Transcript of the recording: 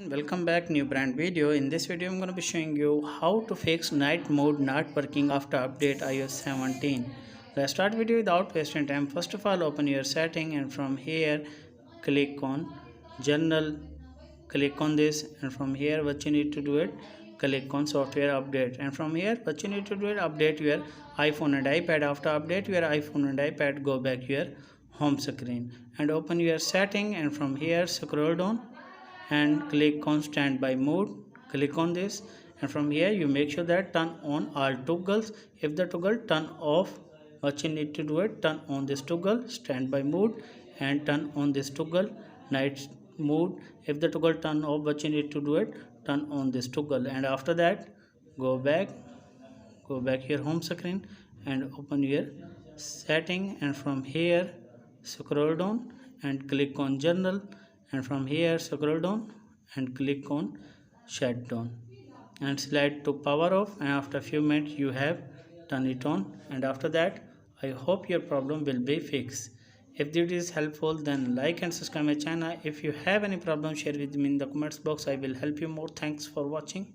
welcome back, new brand video. In this video I'm going to be showing you how to fix night mode not working after update iOS 17. Let's start video without wasting time. First of all, open your setting and from here click on general, click on this, and from here what you need to do it, click on software update, and from here what you need to do it, update your iPhone and iPad. After update your iPhone and iPad, go back your home screen and open your setting, and from here scroll down and click on standby mode. Click on this, and from here you make sure that turn on all toggles. If the toggle turn off, what you need to do it, turn on this toggle standby mode and turn on this toggle night mode. If the toggle turn off, what you need to do it, turn on this toggle, and after that go back your home screen and open your setting, and from here scroll down and click on general, and from here scroll down and click on shutdown and slide to power off, and after a few minutes you have turn it on. And after that, I hope your problem will be fixed. If this is helpful, then like and subscribe my channel. If you have any problem, share with me in the comments box. I will help you more. Thanks for watching.